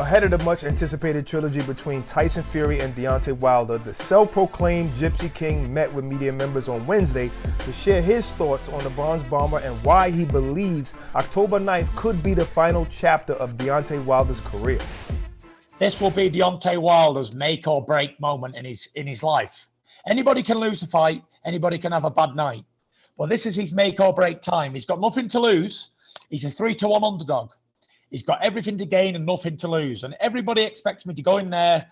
Ahead of the much-anticipated trilogy between Tyson Fury and Deontay Wilder, the self-proclaimed Gypsy King met with media members on Wednesday to share his thoughts on the Bronze Bomber and why he believes October 9th could be the final chapter of Deontay Wilder's career. This will be Deontay Wilder's make or break moment in his life. Anybody can lose a fight, anybody can have a bad night. But this is his make or break time. He's got nothing to lose. He's a 3-1 underdog. He's got everything to gain and nothing to lose. And everybody expects me to go in there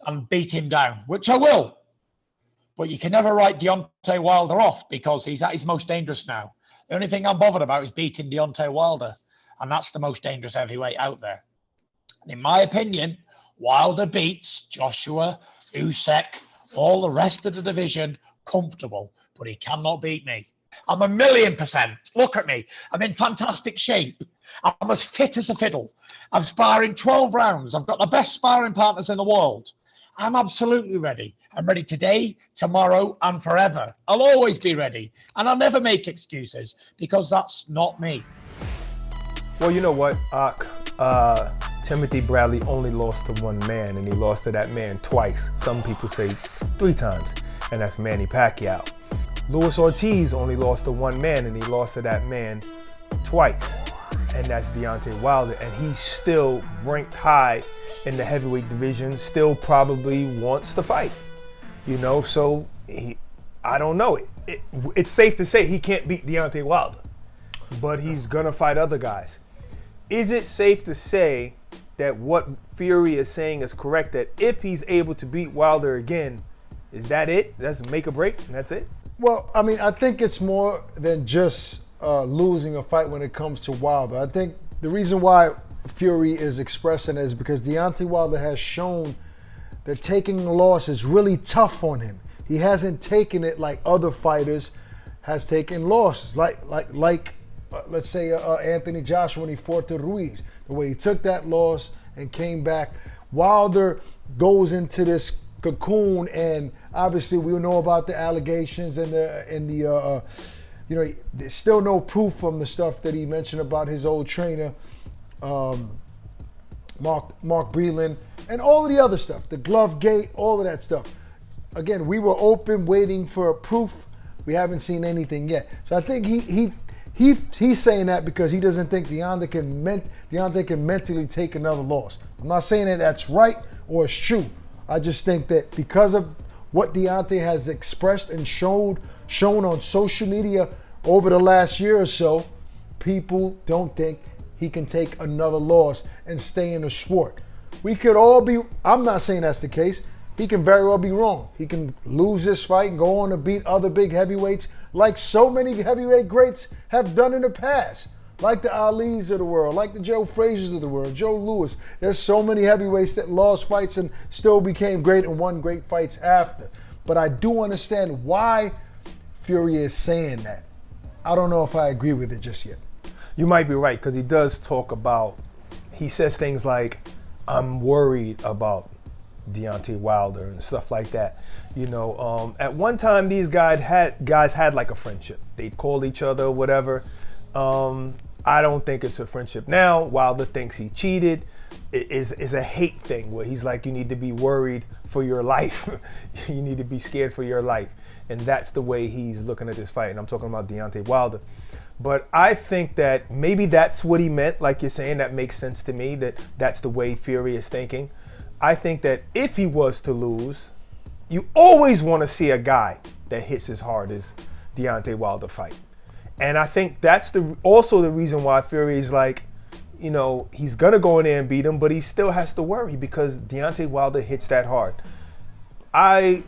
and beat him down, which I will. But you can never write Deontay Wilder off because he's at his most dangerous now. The only thing I'm bothered about is beating Deontay Wilder. And that's the most dangerous heavyweight out there. And in my opinion, Wilder beats Joshua, Usyk, all the rest of the division comfortable. But he cannot beat me. I'm 1,000,000%. Look at me. I'm in fantastic shape. I'm as fit as a fiddle. I'm sparring 12 rounds. I've got the best sparring partners in the world. I'm absolutely ready. I'm ready today, tomorrow, and forever. I'll always be ready. And I'll never make excuses because that's not me. Well, you know what, Timothy Bradley only lost to one man, and he lost to that man twice. Some people say 3 times, and that's Manny Pacquiao. Luis Ortiz only lost to one man, and he lost to that man twice, and that's Deontay Wilder. And he's still ranked high in the heavyweight division, still probably wants to fight. You know, so I don't know. It's safe to say he can't beat Deontay Wilder, but he's gonna fight other guys. Is it safe to say that what Fury is saying is correct, that if he's able to beat Wilder again, is that it? That's make or break, and that's it? Well, I mean, I think it's more than just losing a fight when it comes to Wilder. I think the reason why Fury is expressing it is because Deontay Wilder has shown that taking a loss is really tough on him. He hasn't taken it like other fighters has taken losses, like let's say Anthony Joshua when he fought to Ruiz. The way he took that loss and came back. Wilder goes into this cocoon, and obviously we know about the allegations and the you know, there's still no proof from the stuff that he mentioned about his old trainer, Mark Breland, and all of the other stuff, the glove gate, all of that stuff. Again, we were open, waiting for proof. We haven't seen anything yet. So I think he's saying that because he doesn't think Deontay can mentally take another loss. I'm not saying that that's right or it's true. I just think that because of what Deontay has expressed and shown on social media over the last year or so, people don't think he can take another loss and stay in the sport. We could all be, I'm not saying that's the case. He can very well be wrong. He can lose this fight and go on to beat other big heavyweights like so many heavyweight greats have done in the past. Like the Alis of the world, like the Joe Frazier's of the world, Joe Louis. There's so many heavyweights that lost fights and still became great and won great fights after. But I do understand why Fury is saying that. I don't know if I agree with it just yet. You might be right, because he does talk about, he says things like, I'm worried about Deontay Wilder and stuff like that. You know, at one time these guys had like a friendship. They'd call each other, whatever. I don't think it's a friendship now. Wilder thinks he cheated. It is a hate thing where he's like, you need to be worried for your life. You need to be scared for your life. And that's the way he's looking at this fight. And I'm talking about Deontay Wilder. But I think that maybe that's what he meant. Like you're saying, that makes sense to me, that that's the way Fury is thinking. I think that if he was to lose, you always want to see a guy that hits as hard as Deontay Wilder fight. And I think that's also the reason why Fury is like, you know, he's going to go in there and beat him, but he still has to worry because Deontay Wilder hits that hard. I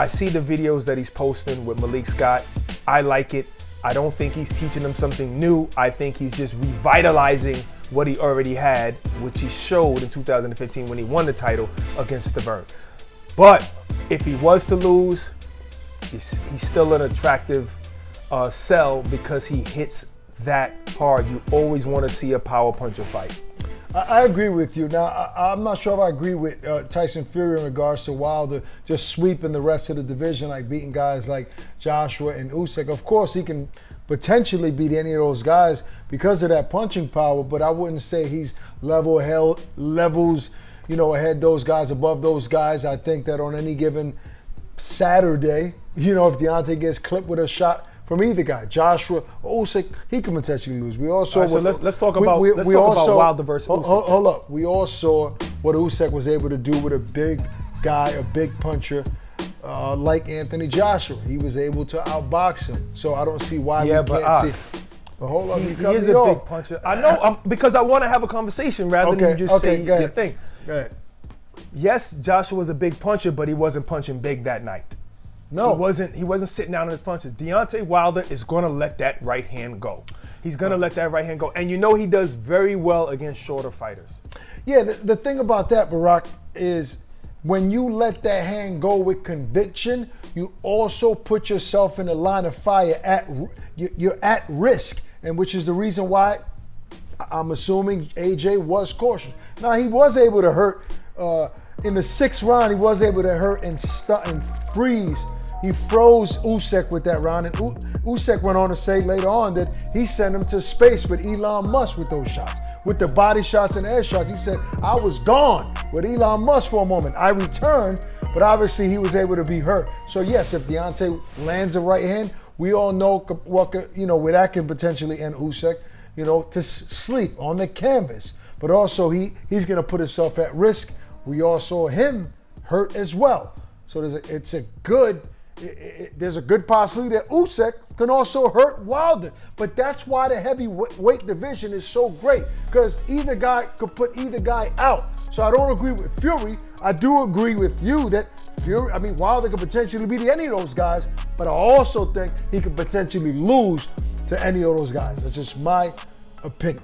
see the videos that he's posting with Malik Scott. I like it. I don't think he's teaching them something new. I think he's just revitalizing what he already had, which he showed in 2015 when he won the title against Stavern. But if he was to lose, he's still an attractive sell because he hits that hard. You always want to see a power puncher fight. I agree with you. Now, I'm not sure if I agree with Tyson Fury in regards to Wilder just sweeping the rest of the division, like beating guys like Joshua and Usyk. Of course, he can potentially beat any of those guys because of that punching power, but I wouldn't say he's levels, ahead those guys, above those guys. I think that on any given Saturday, if Deontay gets clipped with a shot from either guy, Joshua or Usyk, he can potentially lose. We also All right, so let's talk about Wilder versus Usyk. Hold up. We all saw what Usyk was able to do with a big guy, a big puncher like Anthony Joshua. He was able to outbox him. So I don't see why we can't see. But hold on, he is a big puncher. I know, because I want to have a conversation rather than you just say your thing. Go ahead. Yes, Joshua was a big puncher, but he wasn't punching big that night. No, he wasn't sitting down on his punches. Deontay Wilder is going to let that right hand go. He's going to let that right hand go, and he does very well against shorter fighters. Yeah, the thing about that, Barack, is when you let that hand go with conviction, you also put yourself in the line of fire. You're at risk, and which is the reason why I'm assuming AJ was cautious. Now, he was able to hurt in the 6th round. He was able to hurt and freeze. He froze Usyk with that round, and Usyk went on to say later on that he sent him to space with Elon Musk with those shots, with the body shots and air shots. He said, I was gone with Elon Musk for a moment. I returned, but obviously he was able to be hurt. So yes, if Deontay lands a right hand, we all know what where that can potentially end Usyk, to sleep on the canvas. But also he's going to put himself at risk. We all saw him hurt as well. So there's a good possibility that Usyk can also hurt Wilder. But that's why the heavyweight division is so great, because either guy could put either guy out. So I don't agree with Fury. I do agree with you that Wilder could potentially beat any of those guys, but I also think he could potentially lose to any of those guys. That's just my opinion.